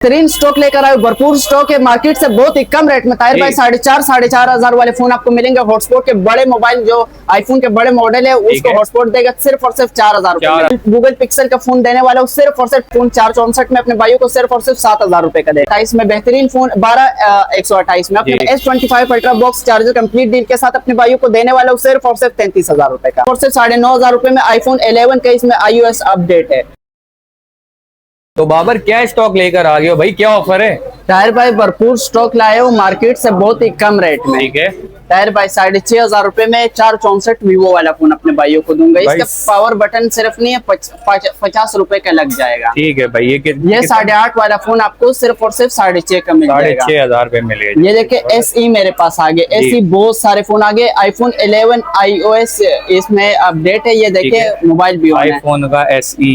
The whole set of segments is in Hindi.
बेहतरीन स्टॉक लेकर आए, भरपूर स्टॉक है मार्केट से बहुत ही कम रेट में। ताहिर भाई 4,500 वाले फोन आपको मिलेंगे। हॉटस्पॉट के बड़े मोबाइल जो आईफोन के बड़े मॉडल है उसको हॉटस्पॉट देगा सिर्फ और सिर्फ 4,000 रुपए। गूगल पिक्सल का फोन देने वाला सिर्फ और सिर्फ फोन 464 में अपने भाइयों को सिर्फ और सिर्फ 7,000 रुपए का देगा। 28 में बेहतरीन फोन 12,128 में अपने S25 ultra box charger complete deal के साथ अपने भाइयों को देने वाला सिर्फ और सिर्फ 33,000 रुपए का। और सिर्फ 9,500 रुपए में iPhone 11 का इसमें iOS अपडेट है। तो बाबर क्या स्टॉक लेकर आ गए हो भाई, क्या ऑफर है? ताहिर भाई भरपूर स्टॉक लाए हो मार्केट से बहुत ही कम रेट में। ठीक है ताहिर भाई 6,500 रुपए में 464 वीवो वाला फोन अपने भाइयों को दूंगा। इसका पावर बटन सिर्फ नहीं है 50 रुपए का लग जाएगा। ठीक है भाई, ये 8.5 वाला फोन आपको सिर्फ और सिर्फ 6,500 का मिल जाएगा। 6,500 रुपए मिलेगा। ये देखिए SE मेरे पास आ गए। SE बहुत सारे फोन आ गए। iPhone 11 iOS इसमें अपडेट है। ये देखिए मोबाइल भी iPhone का SE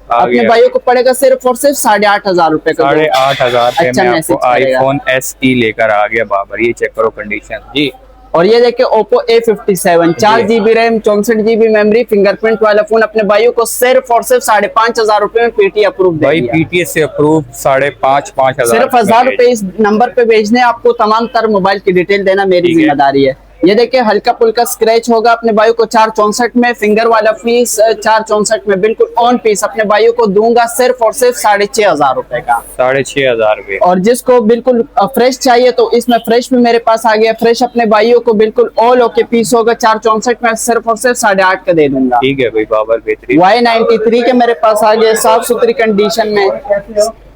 अपने भाइयों को पड़ेगा सिर्फ और सिर्फ 8,500 रुपए का। 8,500 में आपको iPhone SE लेकर आ गया बाबर। ये चेक करो कंडीशन जी। और ये देखिए Oppo A57 4GB RAM 64GB memory fingerprint वाला फोन अपने भाइयों को सिर्फ और सिर्फ 5,500 रुपए में PT अप्रूव भाई। PT से अप्रूव 5,500 सिर्फ 1,000 रुपए इस नंबर पे भेजने। आपको तमाम तर मोबाइल की डिटेल देना मेरी जिम्मेदारी है। ये देखिए हल्का पुल्का स्क्रैच होगा अपने भाइयों को 464 में। फिंगर वाला पीस 464 में बिल्कुल ऑन पीस अपने भाइयों को दूंगा सिर्फ और सिर्फ 6,500 रुपए का। 6,500 रुपए। और जिसको बिल्कुल फ्रेश चाहिए तो इसमें फ्रेश भी मेरे पास आ गया। फ्रेश अपने भाइयों को बिल्कुल ऑल ओके पीस होगा 464 में सिर्फ और सिर्फ 8,500 का दे दूंगा। ठीक है भाई बाबर बेहतरीन। Y93 के मेरे पास आ गए साफ सुथरी कंडीशन में।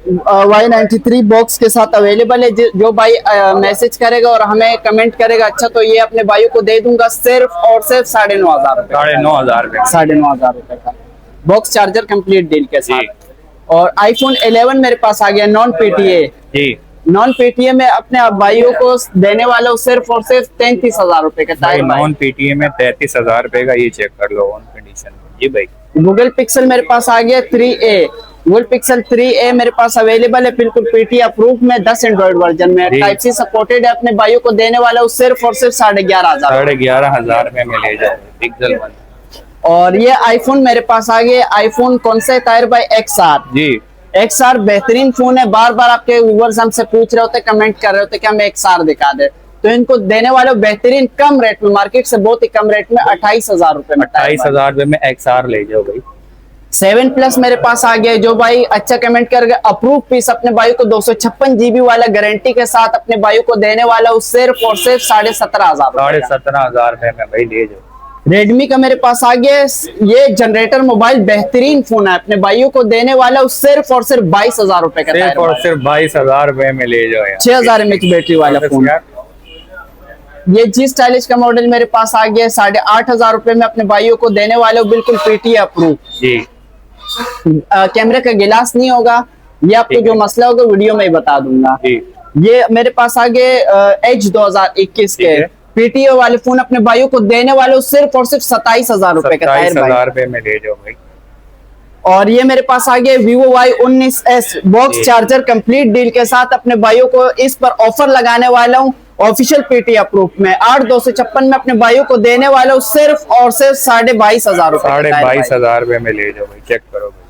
Y93 बॉक्स के साथ अवेलेबल है। जो भाई मैसेज करेगा और हमें कमेंट करेगा अच्छा तो ये अपने भाइयों को दे दूंगा सिर्फ और सिर्फ 9,500 रुपए। 9,500 रुपए का बॉक्स चार्जर कंप्लीट डील के साथ। और iPhone 11 मेरे पास आ गया नॉन PTA। नॉन PTA में अपने भाइयों को देने वाला सिर्फ और सिर्फ 33,000 रुपए का। नॉन PTA में 33,000 रुपए का। ये चेक कर लो ऑन कंडीशन में जी भाई। गूगल पिक्सल मेरे पास आ गया 3A। गूगल पिक्सल 3A मेरे पास अवेलेबल है बिल्कुल PT अप्रूव में 10 एंड्रॉइड वर्जन में। Type-C सपोर्टेड है। अपने भाइयों को देने वाला सिर्फ और सिर्फ 11,500 में ले जाओ पिक्सल 1। और ये iPhone मेरे पास आ गए। iPhone कौन सा है ताहिर भाई? XR जी। XR बेहतरीन फोन है। बार बार आपके व्यूअर्स हमसे पूछ रहे होते, कमेंट कर रहे होते कि हमें XR दिखा दे, तो इनको देने वाले बेहतरीन कम रेट में मार्केट से बहुत ही कम रेट में 28,000 रुपए में। 28,000 रुपए में XR ले जाओ भाई। 7 प्लस मेरे पास आ गया। जो भाई अच्छा कमेंट करेगा अप्रूव पीस अपने भाई को 256 GB वाला गारंटी के साथ अपने भाई को देने वाला सिर्फ और सिर्फ 17,500। 17,500 रुपए में भाई ले जाओ। रेडमी का मेरे पास आ गया। ये जनरेटर मोबाइल बेहतरीन फोन है। अपने भाइयों को देने वाला सिर्फ और सिर्फ 22,000 रुपए का। सिर्फ और सिर्फ 22,000 रुपए में ले जाओ। 6,000 mAh बैटरी वाला फोन। ये G स्टाइलिश का मॉडल मेरे पास आ गया 8,500 रुपए में अपने भाइयों को देने वाले बिल्कुल PT अप्रूव जी। कैमरे का गिलास नहीं होगा। ये आपको जो मसला होगा वीडियो में ही बता दूंगा। ये मेरे पास आ गए Edge 2021 के PTA वाले फोन अपने भाइयों को देने वाले सिर्फ और सिर्फ 27,000 रुपए का। 27,000 रुपए में ले जाओ भाई। और ये मेरे पास आ गए Vivo Y19s box charger complete deal के साथ अपने भाइयों को इस पर ऑफर लगाने वाला हूँ ऑफिशियल PT अप्रूव में 8,256 में अपने भाइयों को देने वाला हूँ सिर्फ और सिर्फ 22,500 रुपए। 22,500 रुपए में ले जाओ भाई। चेक करो भाई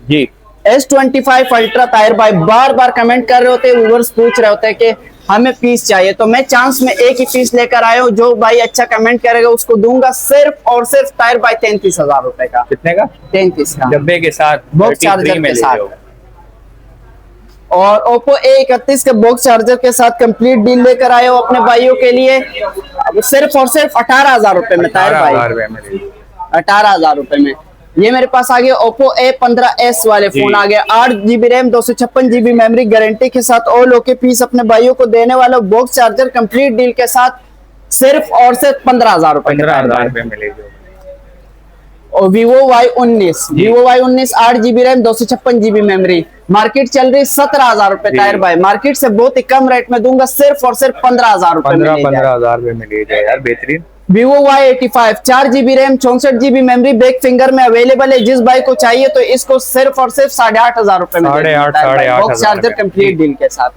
जी। S25 अल्ट्रा ताहिर भाई बार बार कमेंट कर रहे होते, व्यूअर्स पूछ रहे होते कि हमें पीस चाहिए, तो मैं चांस में एक ही पीस लेकर आया हूँ। जो भाई अच्छा कमेंट करेगा उसको दूंगा सिर्फ और सिर्फ ताहिर भाई 33,000 रुपए का। कितने का? 33 का डब्बे के साथ बॉक्स चार्जर के साथ। और Oppo A31 के बॉक्स चार्जर के साथ कंप्लीट डील लेकर आए हो अपने भाइयों के लिए सिर्फ और सिर्फ 18,000 रुपए में। ताहिर भाई 18,000 रुपए में ये मेरे पास आ गया Oppo A15s वाले फोन आ गए। 8GB RAM 256GB memory guarantee के साथ ऑल ओके पीस अपने भाइयों को देने वाला बॉक्स चार्जर कंप्लीट डील के साथ सिर्फ और सिर्फ 15,000 रुपए मिलेगा। और Vivo Y19 8GB RAM 256GB memory market चल रही 17,000 रुपए। ताहिर भाई मार्केट से बहुत ही कम रेट में दूंगा सिर्फ और सिर्फ 15,000 रुपए। 15,000 रुपए में ले जाए यार बेहतरीन। Vivo Y85 4GB RAM 64GB memory back finger में अवेलेबल है। जिस भाई को चाहिए तो इसको सिर्फ और सिर्फ 8,500 रुपए में बॉक्स चार्जर कंप्लीट डील के साथ।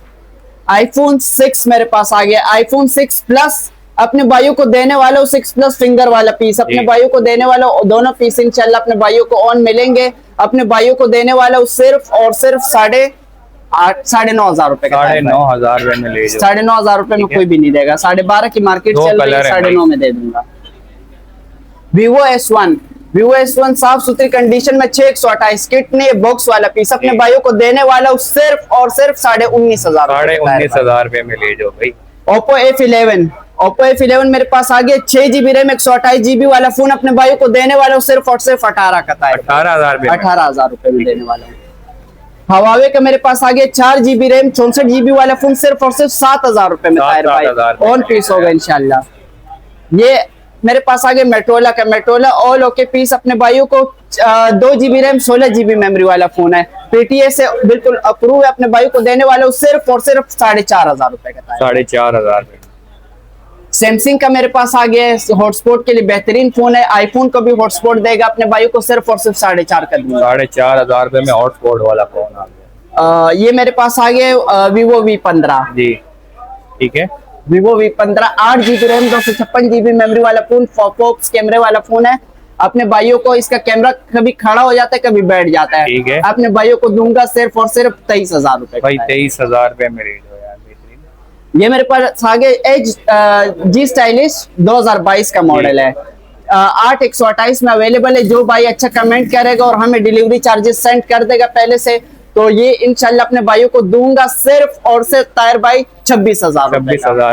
iPhone 6 मेरे पास आ गया। iPhone 6 प्लस अपने भाइयों को देने वाला 6 प्लस फिंगर वाला पीस अपने भाइयों को देने वाला दोनों पीस इंशाल्लाह अपने भाइयों को ऑन मिलेंगे। अपने भाइयों को देने वाला सिर्फ और सिर्फ 9,500 रुपए का। 9,500 रुपए में ले जाओ। 9,500 रुपए में कोई भी नहीं देगा। 12.5 की मार्केट दो चल रही है, कलर है 9.5 में दे दूंगा। Vivo S1 साफ सुथरी कंडीशन में 6/128 किट नहीं, बॉक्स वाला पीस अपने भाइयों को देने वाला हूँ सिर्फ और सिर्फ 19,500 19,500 रुपए में ले जाओ भाई। Oppo F11 मेरे पास आ गया 6GB रैम 128GB वाला फोन अपने भाइयों को देने वाला हूँ सिर्फ और सिर्फ 18 का। 18,000 रुपए में देने वाला हूँ। Huawei का मेरे पास आ गया 4GB रैम 64GB वाला फोन सिर्फ और सिर्फ 7,000 रुपए में ताहिर भाई, ऑन पीस होगा इंशाल्लाह। ये मेरे पास आ गया मेटोला ऑल ओके पीस अपने भाइयों को 2GB रैम 16GB मेमोरी वाला फोन है, PTA से बिल्कुल अप्रूव है, अपने भाइयों को देने वाला हूँ सिर्फ और सिर्फ 4,500 रुपए का। 4,500। सैमसंग का मेरे पास आ गया है हॉटस्पॉट के लिए बेहतरीन फोन है, आईफोन को भी हॉटस्पॉट देगा अपने भाइयों को सिर्फ और सिर्फ 4,500 का दूंगा। 4,500 रुपए में हॉटस्पॉट वाला फोन आ गया। ये मेरे पास आ गया Vivo V15 जी, ठीक है। Vivo V15 8GB RAM 256GB memory वाला फोन, फॉक्स कैमरे वाला फोन है, अपने भाइयों को इसका कैमरा कभी खड़ा हो जाता है कभी बैठ जाता है, ठीक है। अपने भाइयों को दूंगा सिर्फ और सिर्फ 23,000 रुपए भाई। 23,000 रुपए में ले लो यार, बेहतरीन। ये मेरे पास आगे एज जी स्टाइलिश 2022 का मॉडल है, 8/128 में अवेलेबल है। जो भाई अच्छा कमेंट करेगा और हमें डिलीवरी चार्जेस सेंड कर देगा पहले से, तो ये इंशाल्लाह अपने भाइयों को दूंगा सिर्फ और सिर्फ ताहिर भाई 26,000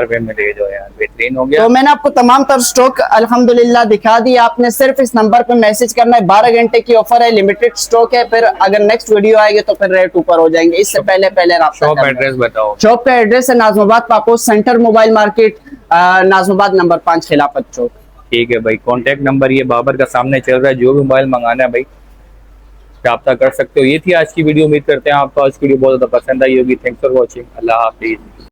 रुपए में ले जाओ यार, बेहतरीन हो गया। तो मैंने आपको तमाम तर स्टॉक अल्हम्दुलिल्लाह दिखा दिया, आपने सिर्फ इस नंबर पे मैसेज करना है। 12 घंटे की ऑफर है, लिमिटेड स्टॉक है, फिर अगर नेक्स्ट वीडियो आएगी तो फिर रेट ऊपर हो जाएंगे, इससे पहले राब्ता शॉप एड्रेस बताओ। शॉप का एड्रेस है Nazimabad Paposh centre mobile market, Nazimabad number 5 Khilafat चौक। ठीक है भाई, कॉन्टेक्ट नंबर ये बाबर का सामने चल रहा है, जो भी मोबाइल मंगाना है भाई राब्ता कर सकते हो। ये थी आज की वीडियो, उम्मीद करते हैं आपको आज की वीडियो बहुत ज्यादा पसंद आई होगी। Thanks for watching, Allah Hafiz.